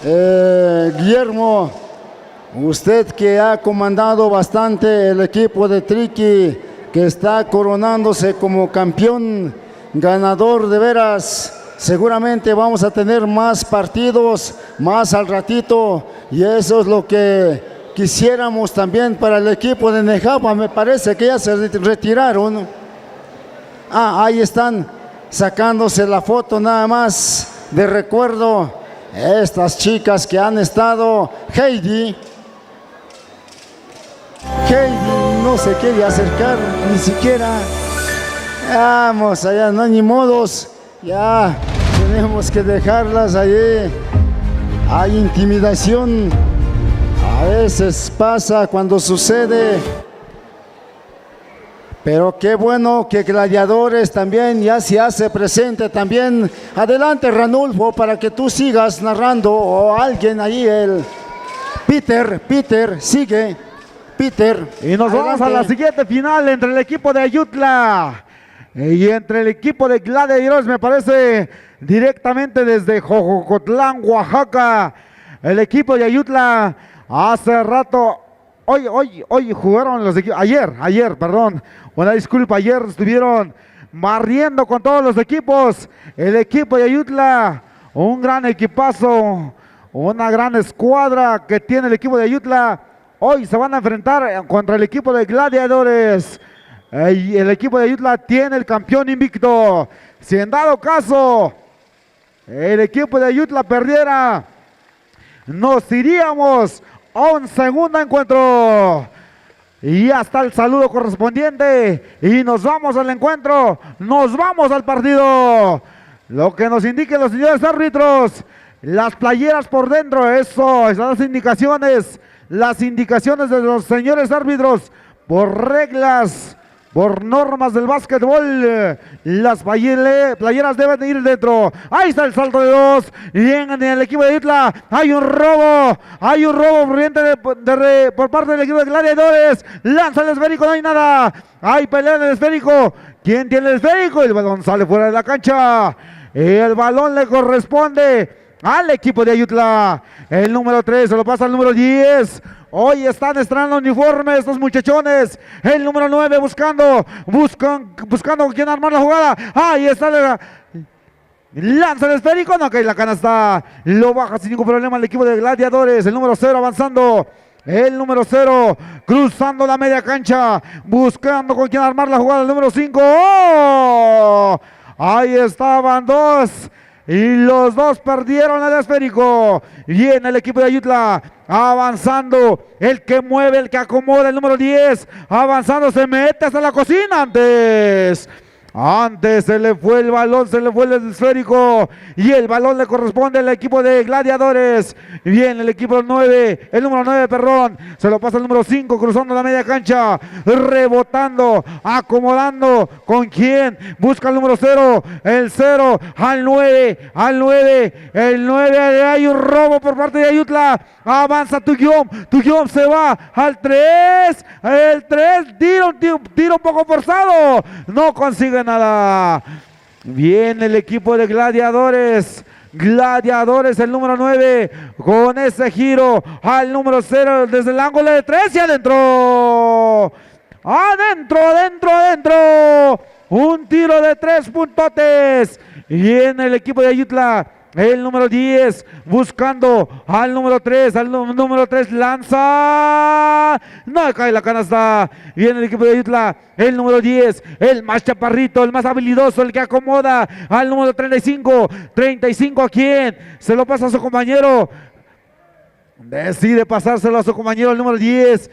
Guillermo, usted que ha comandado bastante el equipo de Triqui, que está coronándose como campeón ganador de veras. Seguramente vamos a tener más partidos, más al ratito, y eso es lo que quisiéramos también para el equipo de Nejapa. Me parece que ya se retiraron. Ahí están sacándose la foto nada más de recuerdo. Estas chicas que han estado, Heidi no se quiere acercar ni siquiera. Vamos allá, no hay ni modos. Ya tenemos que dejarlas allí. Hay intimidación. A veces pasa cuando sucede. Pero qué bueno que Gladiadores también ya se hace presente también. Adelante, Ranulfo, para que tú sigas narrando, o alguien ahí, el Peter, sigue. Peter. Y nos vamos a la siguiente final entre el equipo de Ayutla y entre el equipo de Gladiadores, me parece, directamente desde Jojocotlán, Oaxaca. El equipo de Ayutla hace rato, hoy jugaron los equipos, ayer, perdón, una disculpa, ayer estuvieron barriendo con todos los equipos. El equipo de Ayutla, un gran equipazo, una gran escuadra que tiene el equipo de Ayutla. Hoy se van a enfrentar contra el equipo de Gladiadores. El equipo de Ayutla tiene el campeón invicto. Si en dado caso el equipo de Ayutla perdiera, nos iríamos a un segundo encuentro. Y hasta el saludo correspondiente. Y nos vamos al encuentro. Nos vamos al partido. Lo que nos indiquen los señores árbitros. Las playeras por dentro. Eso, esas indicaciones. Las indicaciones de los señores árbitros. Por reglas, por normas del básquetbol, las playeras deben ir dentro. Ahí está el salto de dos. Y en el equipo de Ayutla hay un robo por parte del equipo de Gladiadores. Lanza el esférico, no hay nada. Hay pelea en el esférico. ¿Quién tiene el esférico? El balón sale fuera de la cancha. El balón le corresponde al equipo de Ayutla. El número 3 se lo pasa al número 10. Hoy están estrenando uniformes estos muchachones. El número 9 buscando con quién armar la jugada. Ahí está. Lanza el esférico, no cae la canasta. Lo baja sin ningún problema el equipo de Gladiadores. El número 0 avanzando. El número 0 cruzando la media cancha. Buscando con quién armar la jugada. El número 5. ¡Oh! Ahí estaban dos. Y los dos perdieron el esférico. Viene el equipo de Ayutla avanzando. El que mueve, el que acomoda, el número 10. Avanzando, se mete hasta la cocina antes. Antes se le fue el balón, se le fue el esférico. Y el balón le corresponde al equipo de Gladiadores. Viene el equipo 9, el número 9, perdón. Se lo pasa el número 5, cruzando la media cancha. Rebotando, acomodando. ¿Con quién? Busca el número 0. El 0 al 9, el 9. Hay un robo por parte de Ayutla. Avanza Tuyom se va al 3. El 3, tiro un poco forzado. No consigue nada. Viene el equipo de Gladiadores. Gladiadores, el número 9, con ese giro al número 0 desde el ángulo de 3 y adentro. Adentro. Un tiro de 3 puntotes. Viene el equipo de Ayutla. El número 10 buscando al número 3, número 3 lanza, no cae la canasta. Viene el equipo de Ayutla, el número 10, el más chaparrito, el más habilidoso, el que acomoda al número 35. ¿A quién? Se lo pasa a su compañero. Decide pasárselo a su compañero, el número 10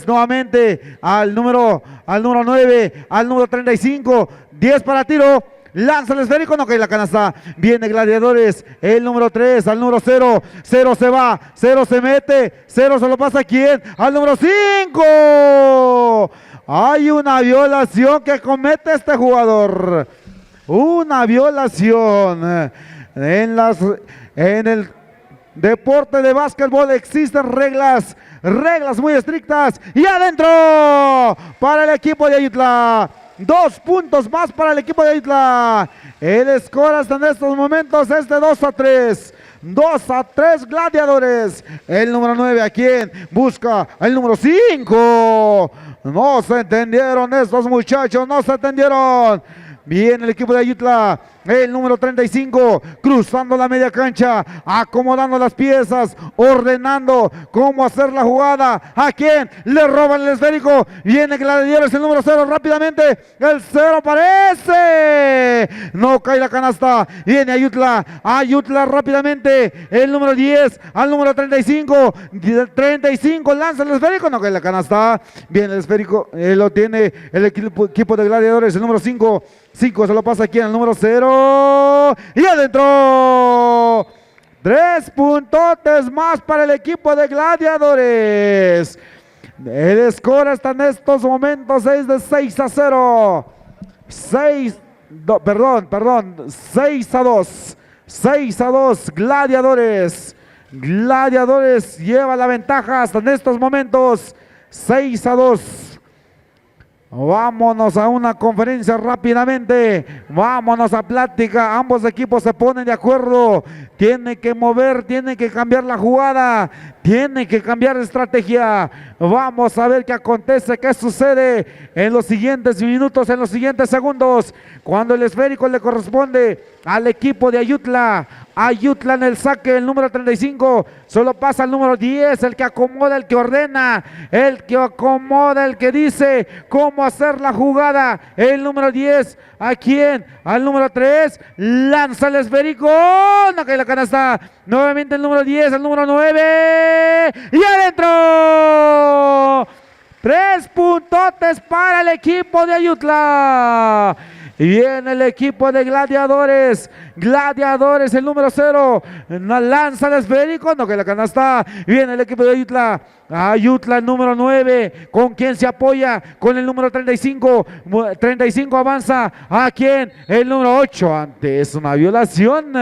nuevamente al número 9, al número 35, 10 para tiro. Lanza el esférico, no cae la canasta. Viene Gladiadores, el número 3 al número 0. 0 se va, 0 se mete, 0 se lo pasa a quién? Al número 5. Hay una violación que comete este jugador. Una violación. En el deporte de básquetbol existen reglas muy estrictas. Y adentro para el equipo de Ayutla. 2 puntos más para el equipo de Ayutla. El score hasta en estos momentos es de 2-3 2-3 Gladiadores. El número 9 a quien busca el número 5. No se entendieron estos muchachos, no se entendieron. Viene el equipo de Ayutla, el número 35, cruzando la media cancha, acomodando las piezas, ordenando cómo hacer la jugada. ¿A quién? Le roban el esférico. Viene Gladiadores, el número 0, rápidamente. El 0 aparece. No cae la canasta. Viene Ayutla. Ayutla rápidamente. El número 10 al número 35. 35 lanza el esférico. No cae la canasta. Viene el esférico. Lo tiene el equipo de Gladiadores, el número 5. 5 se lo pasa aquí al número 0 y adentro. 3 puntotes más para el equipo de Gladiadores. El score está en estos momentos 6-0. 6-2. 6-2 Gladiadores. Gladiadores lleva la ventaja hasta en estos momentos. 6-2. Vámonos a una conferencia rápidamente, vámonos a plática, ambos equipos se ponen de acuerdo, tiene que mover, tiene que cambiar la jugada, tiene que cambiar de estrategia. Vamos a ver qué acontece, qué sucede en los siguientes minutos, en los siguientes segundos, cuando el esférico le corresponde al equipo de Ayutla. Ayutla en el saque, el número 35, solo pasa el número 10, el que acomoda, el que ordena, el que acomoda, el que dice cómo hacer la jugada. El número 10, ¿a quién? Al número 3, lanza el esférico, no cae la canasta. Nuevamente el número 10, el número 9, y adentro. 3 puntotes para el equipo de Ayutla. Y viene el equipo de Gladiadores. Gladiadores, el número 0. Lanza el esférico, no que la canasta. Viene el equipo de Ayutla. Ayutla, el número 9. ¿Con quién se apoya? Con el número 35. 35 avanza. ¿A quién? El número 8. Antes una violación.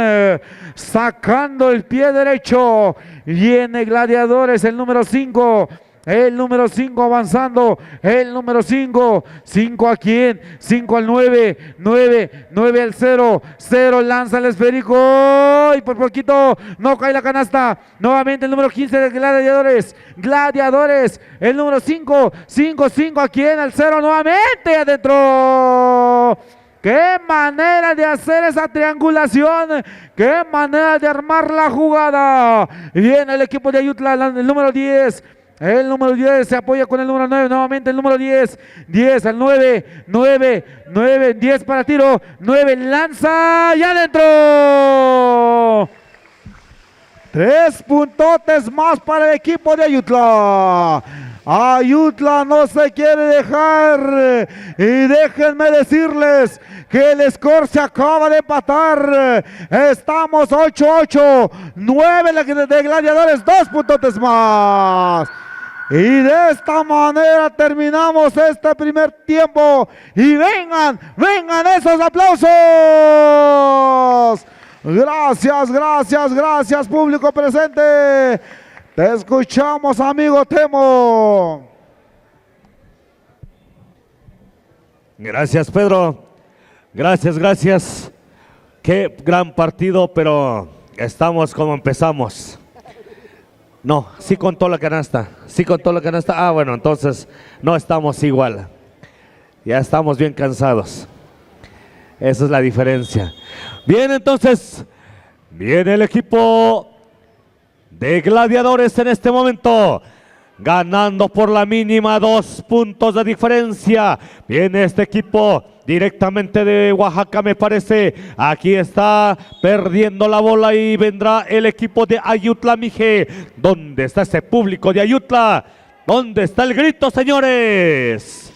Sacando el pie derecho. Viene Gladiadores, el número 5. El número 5 avanzando, el número 5, 5 a quién, 5 al 9, 9 al 0, 0 lanza el esférico y por poquito no cae la canasta. Nuevamente el número 15 de Gladiadores, Gladiadores, el número 5, 5 a quién, al 0 nuevamente adentro. ¡Qué manera de hacer esa triangulación! ¡Qué manera de armar la jugada! Viene el equipo de Ayutla, el número 10. El número 10 se apoya con el número 9, nuevamente el número 10, 10 al 9, 10 para tiro, 9 lanza y adentro. 3 puntotes más para el equipo de Ayutla. Ayutla no se quiere dejar y déjenme decirles que el score se acaba de empatar. Estamos 8-8, 9 de Gladiadores, 2 puntotes más. Y de esta manera terminamos este primer tiempo. Y vengan esos aplausos. Gracias, público presente. Te escuchamos, amigo Temo. Gracias, Pedro. Gracias. Qué gran partido, pero estamos como empezamos. No, sí contó la canasta. Ah, bueno, entonces no estamos igual. Ya estamos bien cansados. Esa es la diferencia. Bien, entonces, viene el equipo de Gladiadores en este momento, ganando por la mínima 2 puntos de diferencia. Viene este equipo directamente de Oaxaca, me parece. Aquí está perdiendo la bola y vendrá el equipo de Ayutla Mije. ¿Dónde está ese público de Ayutla? ¿Dónde está el grito, señores?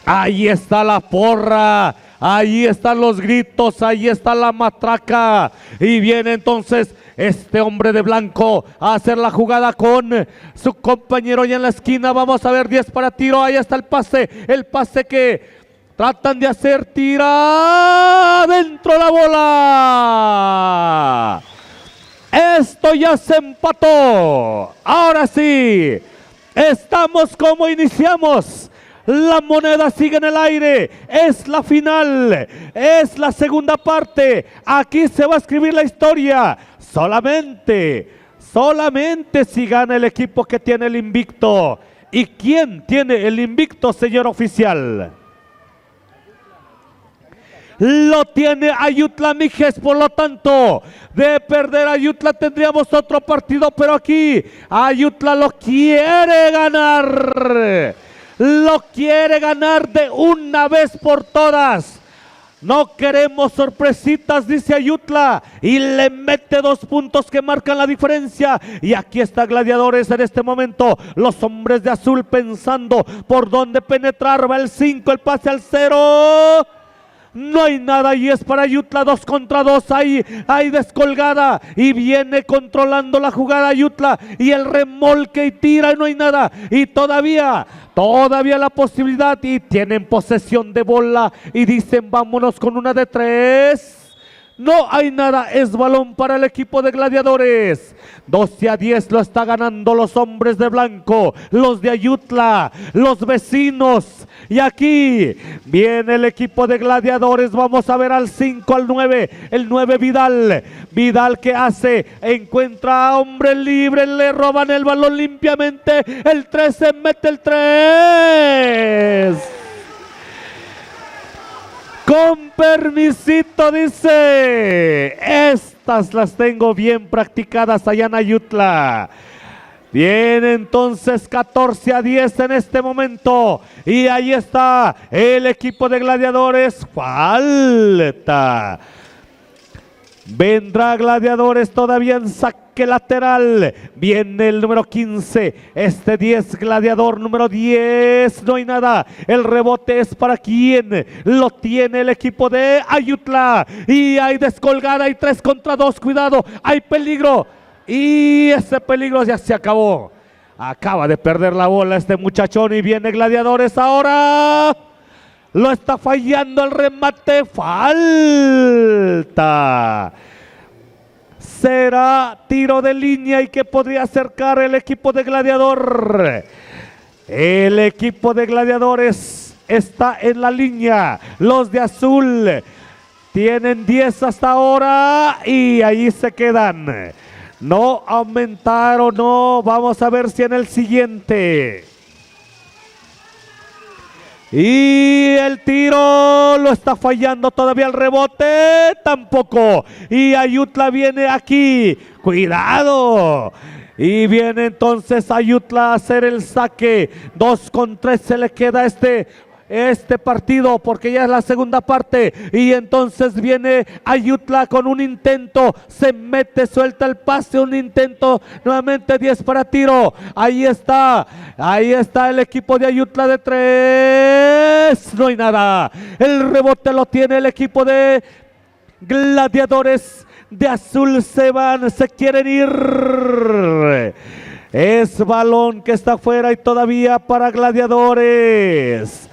Ahí está la porra, ahí están los gritos, ahí está la matraca. Y viene entonces este hombre de blanco a hacer la jugada con su compañero allá en la esquina. Vamos a ver, 10 para tiro, ahí está el pase que tratan de hacer, tira dentro la bola. Esto ya se empató. Ahora sí, estamos como iniciamos. La moneda sigue en el aire, es la final, es la segunda parte. Aquí se va a escribir la historia. solamente si gana el equipo que tiene el invicto. ¿Y quién tiene el invicto, señor oficial? Lo tiene Ayutla Mijes, por lo tanto, de perder Ayutla tendríamos otro partido, pero aquí Ayutla lo quiere ganar de una vez por todas. No queremos sorpresitas, dice Ayutla, y le mete 2 puntos que marcan la diferencia. Y aquí está Gladiadores en este momento, los hombres de azul pensando por dónde penetrar. Va el 5, el pase al 0. No hay nada y es para Ayutla, 2 contra 2, hay descolgada y viene controlando la jugada Ayutla y el remolque y tira y no hay nada y todavía la posibilidad y tienen posesión de bola y dicen vámonos con una de 3. No hay nada, es balón para el equipo de Gladiadores. 12-10 lo está ganando los hombres de blanco, los de Ayutla, los vecinos. Y aquí viene el equipo de Gladiadores. Vamos a ver al 5, al 9. El 9 Vidal. Vidal, ¿qué hace? Encuentra a hombre libre. Le roban el balón limpiamente. El 13 mete el 3. Con permisito, dice. Estas las tengo bien practicadas allá en Ayutla. Bien, entonces 14-10 en este momento. Y ahí está el equipo de Gladiadores. Falta. Vendrá Gladiadores todavía en saque lateral. Viene el número 15. 10 Gladiador, número 10. No hay nada. El rebote es para quien lo tiene el equipo de Ayutla. Y hay descolgada. Hay 3 contra 2. Cuidado. Hay peligro. Y ese peligro ya se acabó. Acaba de perder la bola este muchachón y viene Gladiadores ahora. Lo está fallando el remate. Falta. Será tiro de línea y que podría acercar el equipo de Gladiador. El equipo de Gladiadores está en la línea. Los de azul tienen 10 hasta ahora y ahí se quedan. No aumentaron, no. Vamos a ver si en el siguiente. Y el tiro lo está fallando todavía, el rebote tampoco. Y Ayutla viene aquí. Cuidado. Y viene entonces Ayutla a hacer el saque. 2 con 3 se le queda este partido porque ya es la segunda parte y entonces viene Ayutla con un intento, se mete, suelta el pase, un intento, nuevamente 10 para tiro, ahí está el equipo de Ayutla de 3, no hay nada, el rebote lo tiene el equipo de Gladiadores de azul, se quieren ir. Es balón que está fuera y todavía para Gladiadores.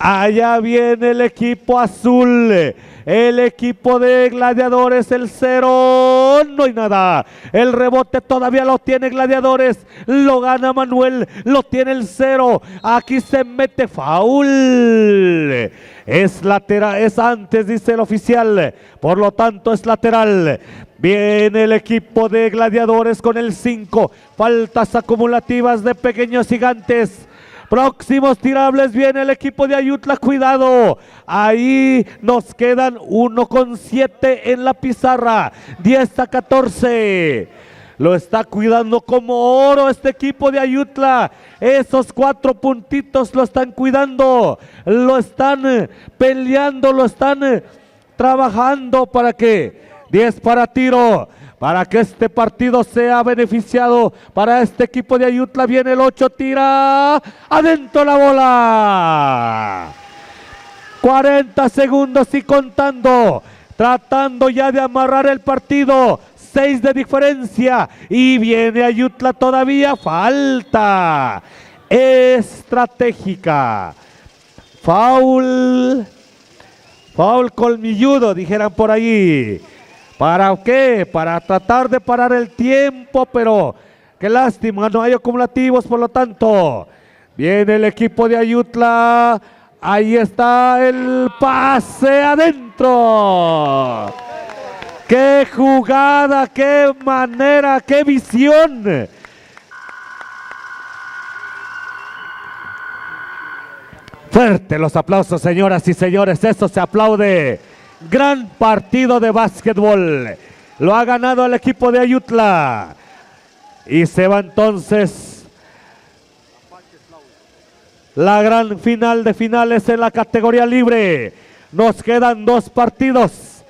Allá viene el equipo azul, el equipo de Gladiadores, el 0, no hay nada. El rebote todavía lo tiene Gladiadores, lo gana Manuel, lo tiene el 0. Aquí se mete foul. Es lateral, es antes, dice el oficial, por lo tanto es lateral. Viene el equipo de Gladiadores con el 5, faltas acumulativas de Pequeños Gigantes. Próximos tirables, viene el equipo de Ayutla, cuidado, ahí nos quedan 1 con 7 en la pizarra, 10-14, lo está cuidando como oro este equipo de Ayutla, esos 4 puntitos lo están cuidando, lo están peleando, lo están trabajando para que 10 para tiro. Para que este partido sea beneficiado para este equipo de Ayutla, viene el 8, tira adentro la bola. 40 segundos y contando, tratando ya de amarrar el partido. 6 de diferencia y viene Ayutla todavía, falta estratégica. Foul colmilludo, dijeran por ahí. ¿Para qué? Para tratar de parar el tiempo, pero qué lástima, no hay acumulativos, por lo tanto, viene el equipo de Ayutla, ahí está el pase adentro. ¡Qué jugada! ¡Qué manera! ¡Qué visión! Fuerte los aplausos, señoras y señores. Eso se aplaude. Gran partido de básquetbol. Lo ha ganado el equipo de Ayutla. Y se va entonces la gran final de finales en la categoría libre. Nos quedan 2 partidos.